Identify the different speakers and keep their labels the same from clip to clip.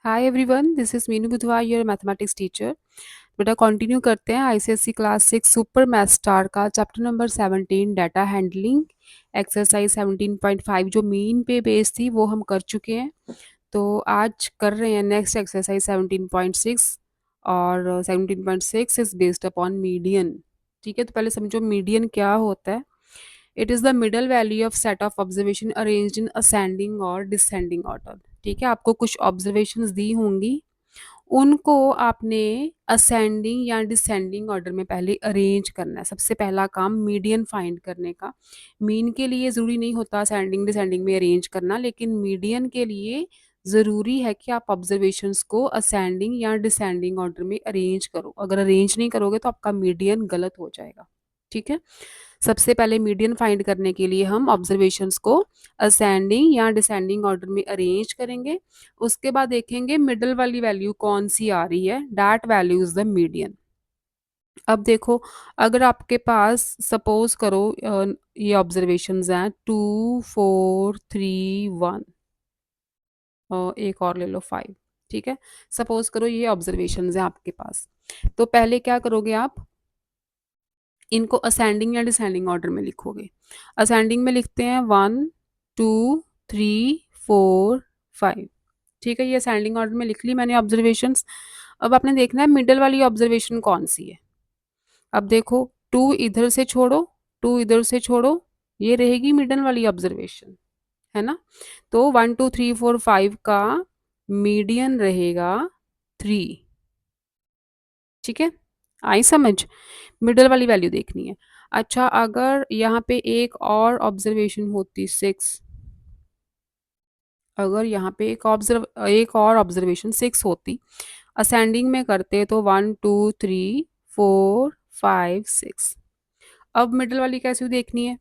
Speaker 1: Hi everyone, this is Meenu Budhwar, your mathematics teacher. बेटा continue करते हैं ICSE class 6 super math star का chapter number 17 data handling exercise 17.5 जो mean पे base थी वो हम कर चुके हैं। तो आज कर रहे हैं नेक्स्ट एक्सरसाइज 17.6 और 17.6 इज बेस्ड अपॉन मीडियन। ठीक है, तो पहले समझो मीडियन क्या होता है। It is the middle value of set of observation arranged in ascending और डिसेंडिंग ऑर्डर। ठीक है, आपको कुछ ऑब्जर्वेशंस दी होंगी, उनको आपने असेंडिंग या डिसेंडिंग ऑर्डर में पहले अरेंज करना है। सबसे पहला काम मीडियन फाइंड करने का। मीन के लिए ज़रूरी नहीं होता असेंडिंग डिसेंडिंग में अरेंज करना, लेकिन मीडियन के लिए ज़रूरी है कि आप ऑब्जर्वेशंस को असेंडिंग या डिसेंडिंग ऑर्डर में अरेंज करो। अगर अरेंज नहीं करोगे तो आपका मीडियन गलत हो जाएगा। ठीक है, सबसे पहले मीडियन फाइंड करने के लिए हम ऑब्जर्वेशंस को असेंडिंग या डिसेंडिंग ऑर्डर में अरेंज करेंगे। उसके बाद देखेंगे मिडल वाली वैल्यू कौन सी आ रही है, that value is the median. अब देखो, अगर आपके पास सपोज करो ये ऑब्जर्वेशंस हैं 2 4 3 1, एक और ले लो 5। ठीक है, सपोज करो ये ऑब्जर्वेशंस हैं आपके पास। तो पहले क्या करोगे आप, इनको असेंडिंग या डिसेंडिंग ऑर्डर में लिखोगे। असेंडिंग में लिखते हैं 1 2 3 4 5। ठीक है, ये असेंडिंग ऑर्डर में लिख ली मैंने ऑब्जर्वेशंस। अब आपने देखना है मिडल वाली ऑब्जर्वेशन कौन सी है। अब देखो, 2 इधर से छोड़ो, 2 इधर से छोड़ो, ये रहेगी मिडल वाली ऑब्जर्वेशन, है ना। तो 1 2 3 4 5 का मीडियन रहेगा 3। ठीक है, आई समझ। मिडल वाली वैल्यू देखनी है। अच्छा, अगर यहाँ पे एक और ऑब्जर्वेशन होती 6, अगर यहाँ पे एक और ऑब्जर्वेशन 6 होती, असेंडिंग में करते तो 1 2 3 4 5 6। अब मिडल वाली कैसे देखनी है,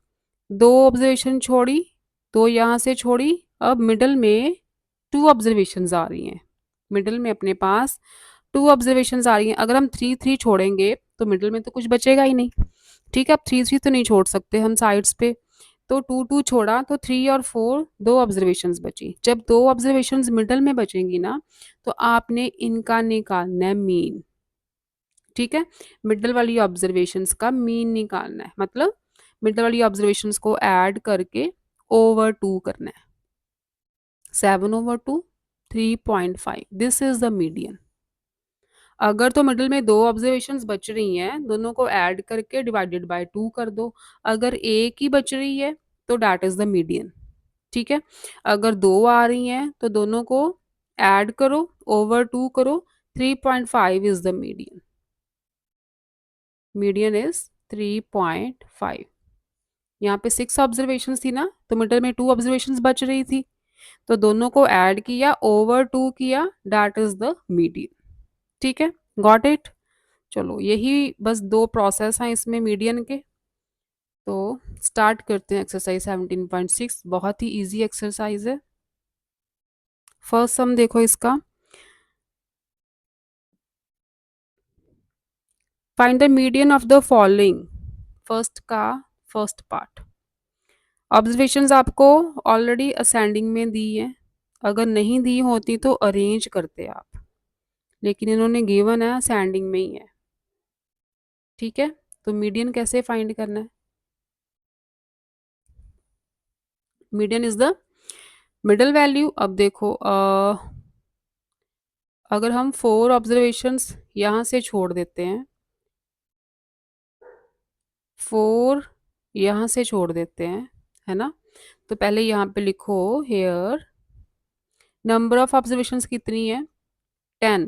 Speaker 1: दो ऑब्जर्वेशन छोड़ी, दो यहाँ से छोड़ी, अब मिडल में 2 ऑब्जर्वेशंस आ रही हैं। मिडल में अपने पास 2 ऑब्जर्वेशंस आ रही हैं। अगर हम 3 3 छोड़ेंगे तो मिडल में तो कुछ बचेगा ही नहीं। ठीक है, अब 3 3 तो नहीं छोड़ सकते हम साइड्स पे, तो 2 2 छोड़ा तो 3 और 4 दो ऑब्जर्वेशंस बची। जब दो ऑब्जर्वेशंस मिडल में बचेंगी ना, तो आपने इनका निकालना है मीन। ठीक है, मिडल वाली ऑब्जर्वेशंस का मीन निकालना है, मतलब मिडल वाली ऑब्जर्वेशंस को ऐड करके ओवर 2 करना है। 7/2 3.5, दिस इज द मीडियन। अगर तो मिडल में दो ऑब्जर्वेशंस बच रही हैं, दोनों को ऐड करके डिवाइडेड बाय 2 कर दो। अगर एक ही बच रही है तो दैट इज द मीडियन। ठीक है, अगर दो आ रही हैं तो दोनों को ऐड करो, ओवर 2 करो, 3.5 is the median. Median is 3.5। यहाँ पे 6 ऑब्जर्वेशन थी ना, तो मिडल में 2 ऑब्जर्वेशन बच रही थी, तो दोनों को ऐड किया, ओवर 2 किया, दैट इज द मीडियन। ठीक है, गॉट इट। चलो, यही बस दो प्रोसेस हैं इसमें मीडियन के। तो स्टार्ट करते हैं एक्सरसाइज 17.6। बहुत ही इजी एक्सरसाइज है। फर्स्ट सम देखो इसका, find the median of the following. First का फर्स्ट पार्ट, ऑब्जर्वेशंस आपको ऑलरेडी असेंडिंग में दी है। अगर नहीं दी होती तो अरेंज करते आप, लेकिन इन्होंने गिवन है असेंडिंग में ही है। ठीक है, तो मीडियन कैसे फाइंड करना है। Median is the middle value. अब देखो, अगर हम 4 ऑब्जर्वेशंस यहाँ से छोड़ देते हैं, 4 यहाँ से छोड़ देते हैं, है ना। तो पहले यहाँ पे लिखो हेयर नंबर ऑफ ऑब्जर्वेशंस कितनी है, 10।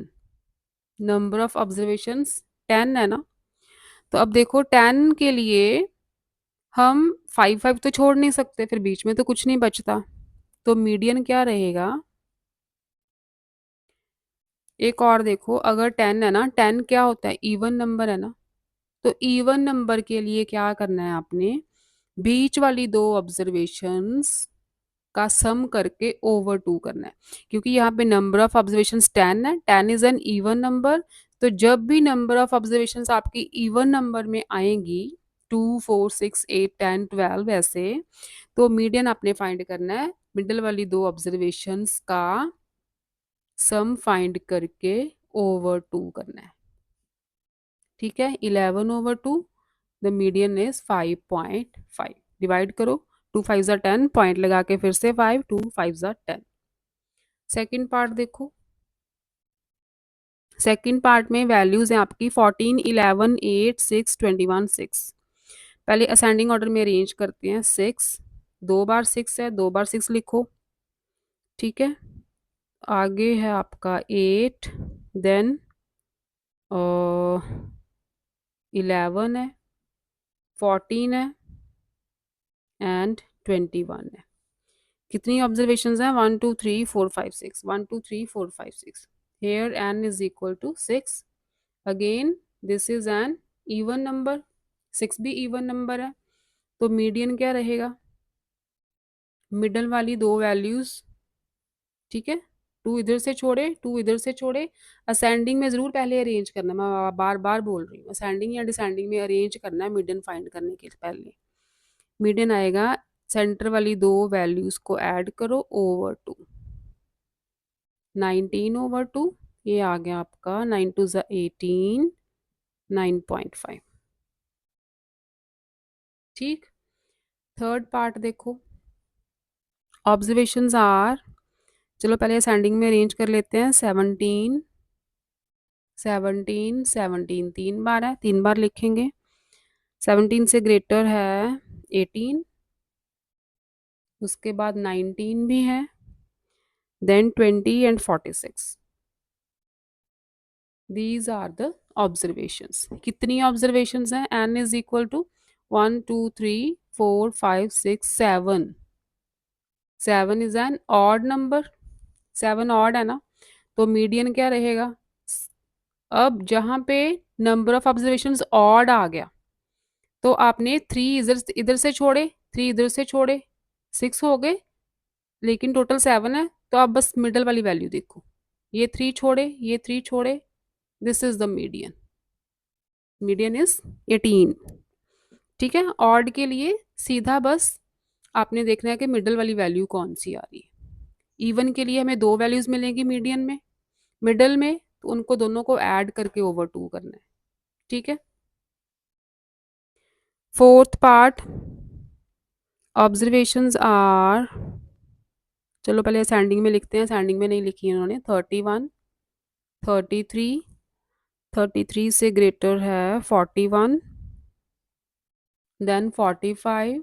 Speaker 1: नंबर ऑफ ऑब्जर्वेशंस 10 है ना। तो अब देखो 10 के लिए हम 5 5 तो छोड़ नहीं सकते, फिर बीच में तो कुछ नहीं बचता। तो मीडियन क्या रहेगा, एक और देखो, अगर 10 है ना, 10 क्या होता है, इवन नंबर है ना। तो इवन नंबर के लिए क्या करना है आपने, बीच वाली दो ऑब्जर्वेशंस का सम करके ओवर 2 करना है। क्योंकि यहाँ पे नंबर ऑफ ऑब्जर्वेशन 10 है, 10 इज एन इवन नंबर। तो जब भी नंबर ऑफ ऑब्जर्वेशन आपकी इवन नंबर में आएंगी, 2 4 6 8 10 12 ऐसे, तो मीडियन आपने फाइंड करना है मिडिल वाली दो ऑब्जर्वेशंस का सम फाइंड करके ओवर 2 करना है। ठीक है, 11/2, द मीडियन इज 5.5। डिवाइड करो, 2 5 ज़ा 10, पॉइंट लगा के फिर से 5, 2 5 ज़ा 10। सेकेंड पार्ट देखो, सेकेंड पार्ट में वैल्यूज हैं आपकी 14 11 8 6 21 6। पहले असेंडिंग ऑर्डर में अरेंज करते हैं। 6 दो बार 6 है, दो बार 6 लिखो। ठीक है, आगे है आपका 8, देन 11 है, 14 है एंड 21 है। कितनी ऑब्जर्वेशन है? 1 2 3 4 5 6, 1 2 3 4 5 6। Here n is equal to 6। Again this is an even number, 6 भी इवन नंबर है, तो मीडियन क्या रहेगा? मिडल वाली दो वैल्यूज। ठीक है, 2 इधर से छोड़े, 2 इधर से छोड़े। असेंडिंग में जरूर पहले अरेंज करना, मैं बार बार बोल रही हूँ, असेंडिंग या डिसेंडिंग में अरेंज करना है मीडियन फाइंड करने के पहले। मीडियन आएगा, सेंटर वाली दो वैल्यूज को ऐड करो, ओवर 2, 19/2। ये आ गया आपका 9 2 18, 9.5। ठीक, थर्ड पार्ट देखो, ऑब्जर्वेशंस आर, चलो पहले असेंडिंग में अरेंज कर लेते हैं। 17 17 17 तीन बार है, तीन बार लिखेंगे। 17 से ग्रेटर है 18, उसके बाद 19 भी है, then 20 and 46। These are the observations. कितनी ऑब्जर्वेशंस हैं? n is equal to 1 2 3 4 5 6 7। 7 is an odd number, 7 odd है ना, तो मीडियन क्या रहेगा? अब जहां पे नंबर ऑफ ऑब्जर्वेशंस ऑड आ गया, तो आपने 3 इधर इधर से छोड़े, 3 इधर से छोड़े, 6 हो गए, लेकिन टोटल 7 है, तो आप बस मिडल वाली वैल्यू देखो। ये 3 छोड़े, ये 3 छोड़े, this is the median. Median is 18। ठीक है, ऑड के लिए सीधा बस आपने देखना है कि मिडल वाली वैल्यू कौन सी आ रही है। इवन के लिए हमें दो वैल्यूज मिलेंगी मीडियन में, मिडल में, तो उनको दोनों को ऐड करके ओवर 2 करना है। ठीक है, फोर्थ पार्ट, ऑब्जर्वेशंस आर, चलो पहले असेंडिंग में लिखते हैं, असेंडिंग में नहीं लिखी है उन्होंने। 31 33, 33 से ग्रेटर है 41, देन 45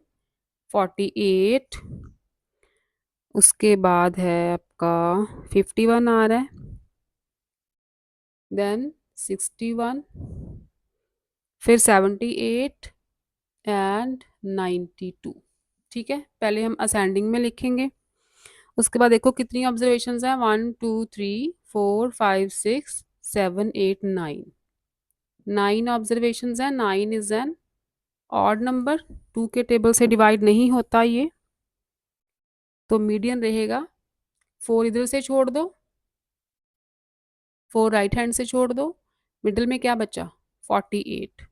Speaker 1: 48, उसके बाद है आपका 51 आ रहा है, देन 61, फिर 78 एंड 92। ठीक है, पहले हम असेंडिंग में लिखेंगे। उसके बाद देखो कितनी ऑब्जर्वेशंस हैं? 1 2 3 4 5 6 7 8 9। 9 ऑब्जर्वेशंस हैं। 9 इज एन ऑड नंबर, 2 के टेबल से डिवाइड नहीं होता ये, तो मीडियन रहेगा। 4 इधर से छोड़ दो, 4 राइट हैंड से छोड़ दो, मिडिल में क्या बचा? 48,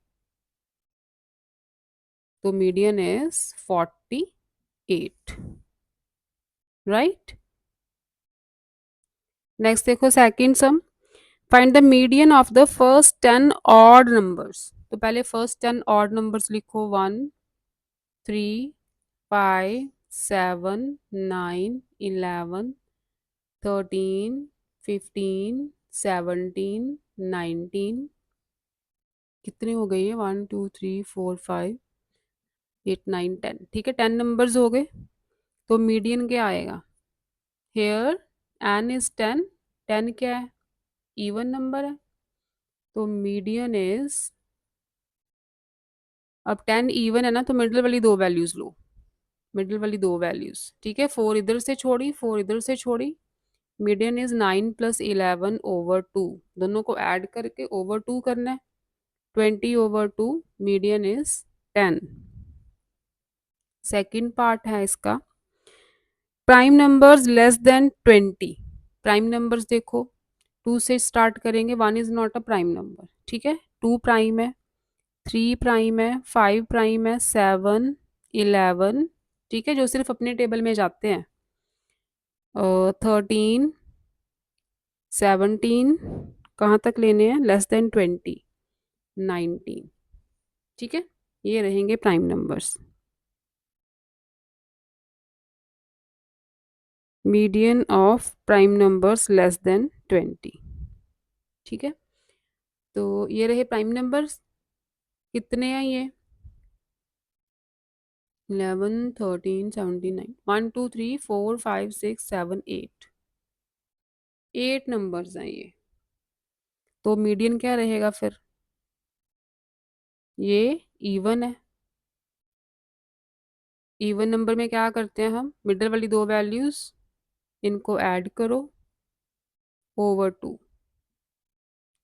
Speaker 1: तो मीडियन इज 48। राइट, नेक्स्ट देखो second some, find the median of the first 10 odd numbers. तो पहले फर्स्ट 10 ऑड नंबर्स लिखो, 1 3 5 7 9 11 13 15 17 19। कितने हो गए ये? 1 2 3 4 5 8 9 10। ठीक है, 10 नंबर्स हो गए, तो मीडियन क्या आएगा? हेयर एन इज 10, 10 क्या है? इवन नंबर है, तो मीडियन इज, अब 10 इवन है ना, तो मिडिल वाली दो वैल्यूज लो, मिडिल वाली दो वैल्यूज। ठीक है, 4 इधर से छोड़ी, 4 इधर से छोड़ी, मीडियन इज 9 + 11/2, दोनों को ऐड करके ओवर 2 करना है। 20/2, मीडियन इज 10। सेकेंड पार्ट है इसका, prime numbers less than 20। Prime numbers देखो, 2 से स्टार्ट करेंगे। 1 is not a prime number. ठीक है, 2 प्राइम है, 3 प्राइम है, 5 प्राइम है, 7 11, ठीक है, जो सिर्फ अपने टेबल में जाते हैं, 13 17 कहाँ तक लेने हैं, लेस देन 20, 19। ठीक है, ये रहेंगे prime numbers. Median of prime numbers less than 20। ठीक है, तो ये रहे प्राइम नंबर्स। कितने हैं ये, 11, 13, 17, 9, 1 2 3 4 5 6 7 8, 8 नंबर्स हैं ये। तो मीडियन क्या रहेगा फिर, ये इवन है। इवन नंबर में क्या करते हैं हम, मिडिल वाली दो वैल्यूज इनको ऐड करो, over two,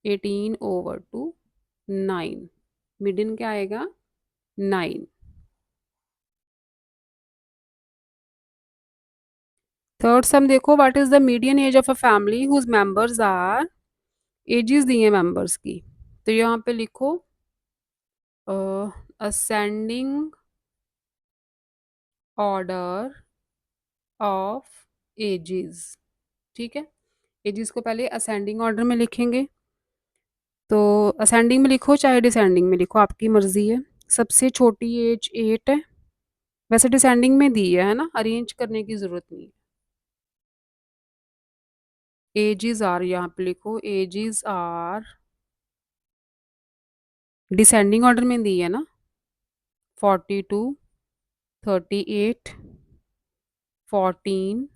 Speaker 1: 18 over two 9, median क्या आएगा, 9। थर्ड सम देखो, what is the median age of a family whose members are, ages दी है मेंबर्स की, तो यहाँ पे लिखो असेंडिंग ऑर्डर ऑफ एजेस। ठीक है, एजेस को पहले असेंडिंग ऑर्डर में लिखेंगे, तो असेंडिंग में लिखो चाहे डिसेंडिंग में लिखो, आपकी मर्जी है। सबसे छोटी एज 8 है, वैसे डिसेंडिंग में दी है ना, अरेंज करने की जरूरत नहीं है। एजेस आर, यहाँ पे लिखो एजेस आर, डिसेंडिंग ऑर्डर में दी है ना, 42, 38, 14,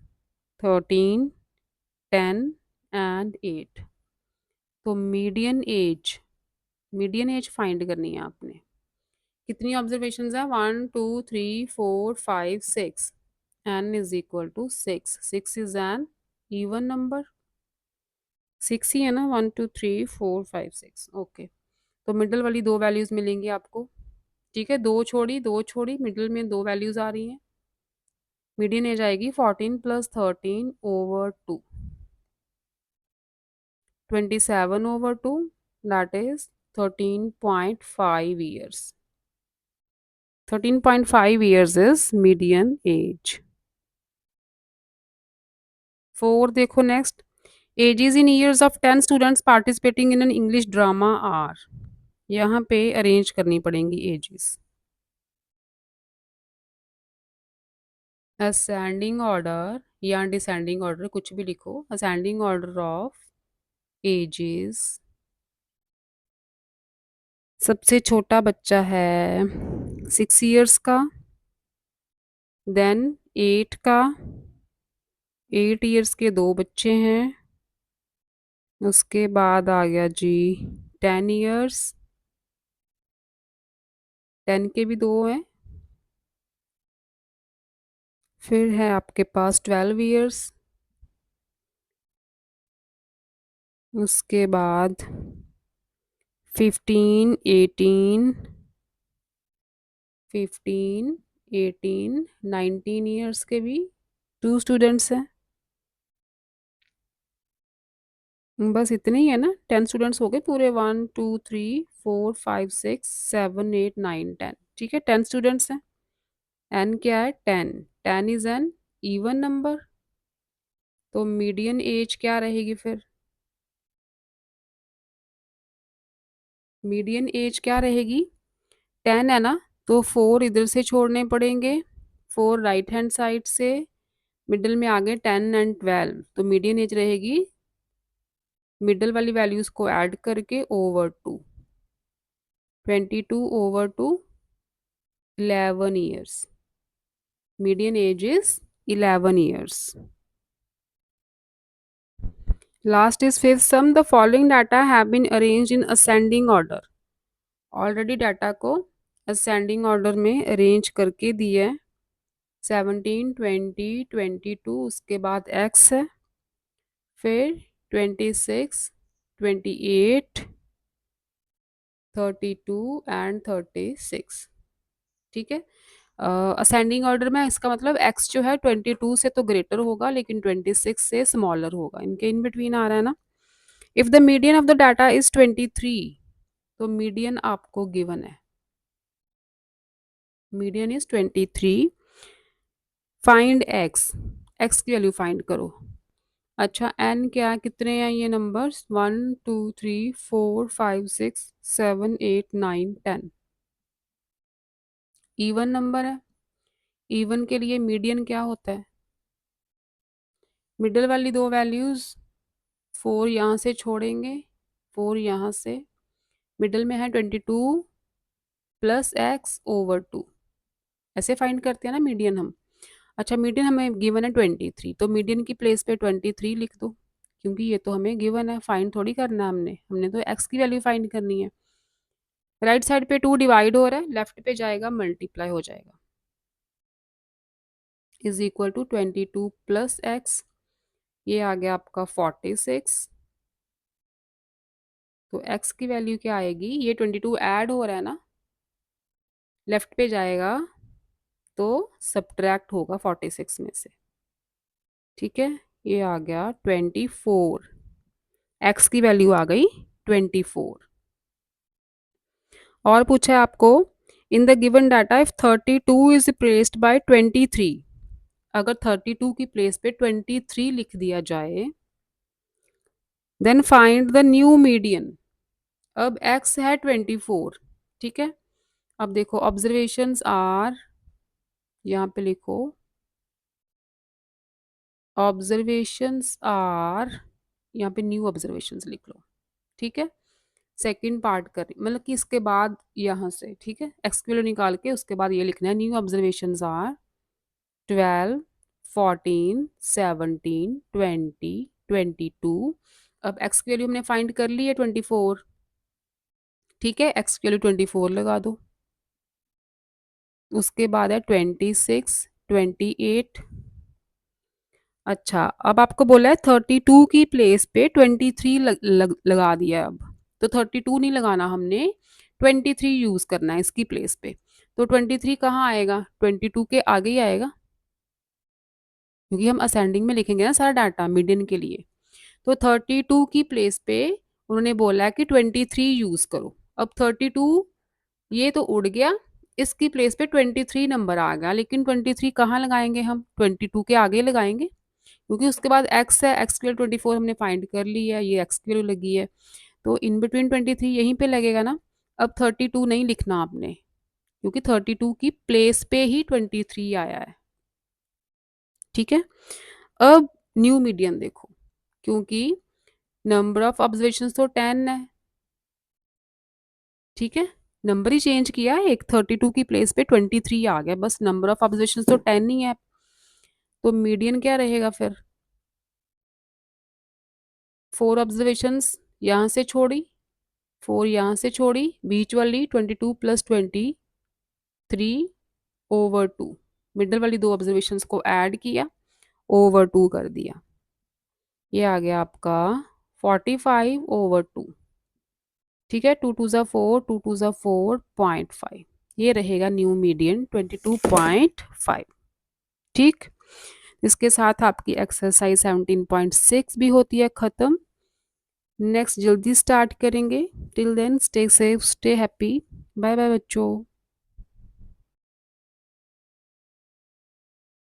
Speaker 1: 13, 10 एंड 8। तो मीडियन एज फाइंड करनी है आपने। कितनी ऑब्जर्वेशन है, 1 2 3 4 5 6, n is equal to 6, 6 is an even number, 6 ही है ना, 1 2 3 4 5 6। ओके, तो मिडल वाली दो वैल्यूज मिलेंगी आपको। ठीक है, दो छोड़ी, मिडिल में दो वैल्यूज आ रही हैं। मीडियन एज आएगी 14 plus 13 over 2, 27 over 2, that is 13.5 years. 13.5 years is median age. 4 देखो next. Ages in years of 10 students participating in an English drama are. यहाँ पे अरेंज करनी पड़ेंगी एजेस। असेंडिंग ऑर्डर या डिसेंडिंग ऑर्डर, कुछ भी लिखो, असेंडिंग ऑर्डर ऑफ एजेस। सबसे छोटा बच्चा है 6 इयर्स का, देन 8 का, 8 इयर्स के दो बच्चे हैं, उसके बाद आ गया जी 10 इयर्स, 10 के भी दो हैं, फिर है आपके पास 12 इयर्स, उसके बाद 15, 18, 15, 18, 19 इयर्स के भी टू स्टूडेंट्स हैं। बस इतने ही है ना, 10 स्टूडेंट्स हो गए पूरे, 1 2 3 4 5 6 7 8 9 10। ठीक है, 10 स्टूडेंट्स हैं। एन क्या है, 10, 10 इज एन इवन नंबर, तो मीडियन एज क्या रहेगी फिर, मीडियन एज क्या रहेगी, 10 है ना, तो 4 इधर से छोड़ने पड़ेंगे, 4 राइट हैंड साइड से, मिडिल में आ गए 10 एंड 12, तो मीडियन एज रहेगी मिडिल वाली वैल्यूज को ऐड करके over 2, 22 over 2, 11 years, median age is 11 years. Last is fifth sum, the following data have been arranged in ascending order. Already data को असेंडिंग ऑर्डर में अरेंज करके दिया है, 17, 20, 22, उसके बाद एक्स है, फिर 26, 28, 32 एंड 36। ठीक है, असेंडिंग ऑर्डर में इसका मतलब एक्स जो है 22 से तो ग्रेटर होगा, लेकिन 26 से स्मॉलर होगा, इनके इन बिटवीन आ रहा है ना। If the median of the data is 23, तो मीडियन आपको गिवन है, median is 23, find x, x की वैल्यू फाइंड करो। अच्छा एन क्या है, कितने हैं ये नंबर्स, 1 2 3 4 5 6 7 8 9 10। इवन नंबर है। इवन के लिए मीडियन क्या होता है, मिडल वाली दो वैल्यूज, 4 यहाँ से छोड़ेंगे, 4 यहाँ से, मिडल में है 22 + x/2, ऐसे फाइंड करते हैं ना मीडियन हम। अच्छा मीडियन हमें गिवन है 23, तो मीडियन की प्लेस पे 23 लिख दो, क्योंकि ये तो हमें गिवन है, फाइंड थोड़ी करना है हमने हमने तो x की वैल्यू फाइंड करनी है। राइट साइड पे 2 डिवाइड हो रहा है, लेफ्ट पे जाएगा मल्टीप्लाई हो जाएगा, इज इक्वल टू 22 + x, ये आ गया आपका 46। तो x की वैल्यू क्या आएगी, ये 22 ऐड हो रहा है ना, लेफ्ट पे जाएगा तो सब्ट्रैक्ट होगा 46 में से, ठीक है। ये आ गया 24, x की वैल्यू आ गई 24। और पूछा है आपको, in the given data if 32 is replaced by 23, अगर 32 की प्लेस पे 23 लिख दिया जाए, then find the new median. अब x है 24, ठीक है। अब देखो ऑब्जर्वेशंस आर, यहाँ पे लिखो ऑब्जर्वेशंस आर, यहाँ पे न्यू ऑब्जर्वेशंस लिख लो, ठीक है। सेकंड पार्ट कर मतलब कि इसके बाद यहाँ से, ठीक है, एक्स की वैल्यू निकाल के उसके बाद ये लिखना है, न्यू ऑब्जर्वेशंस आर 12 14 17 20 22। अब एक्स की वैल्यू हमने फाइंड कर ली है 24, ठीक है, एक्स की वैल्यू 24 लगा दो। उसके बाद है 26 28। अच्छा अब आपको बोला है 32 की प्लेस पे 23 लगा दिया है। अब तो 32 नहीं लगाना हमने, 23 यूज करना है इसकी प्लेस पे। तो 23 कहाँ आएगा, 22 के आगे ही आएगा, क्योंकि हम असेंडिंग में लिखेंगे ना सारा डाटा मीडियन के लिए। तो 32 की प्लेस पे उन्होंने बोला है कि 23 यूज करो। अब 32 ये तो उड़ गया, इसकी प्लेस पे 23 नंबर आ गया, लेकिन 23 कहाँ लगाएंगे हम, 22 के आगे लगाएंगे, क्योंकि उसके बाद x है, x की वैल्यू 24 हमने फाइंड कर ली है, ये x की वैल्यू लगी है, तो इन बिटवीन 23 यहीं पे लगेगा ना। अब 32 नहीं लिखना आपने, क्योंकि 32 की प्लेस पे ही 23 आया है, ठीक है। अब न्यू मीडियन देखो, क्योंकि नंबर ऑफ ऑब्जर्वेशन तो 10 है, ठीक है, नंबर ही चेंज किया है, एक 32 की प्लेस पे 23 आ गया, बस नंबर ऑफ ऑब्जर्वेशन तो 10 ही है, तो मीडियन क्या रहेगा फिर, 4 ऑब्जर्वेशंस यहाँ से छोड़ी, 4 यहाँ से छोड़ी, बीच वाली 22 + 23/2, मिडल वाली दो ऑब्जर्वेशंस को ऐड किया, ओवर 2 कर दिया, ये आ गया आपका 45/2, ठीक है। 2 2 ज़ा 4, 2 2 ज़ा 4.5, ये रहेगा न्यू मीडियन 22.5, ठीक। इसके साथ आपकी एक्सरसाइज 17.6 भी होती है ख़त्म। नेक्स्ट जल्दी स्टार्ट करेंगे, till then stay safe stay happy, bye bye बच्चों।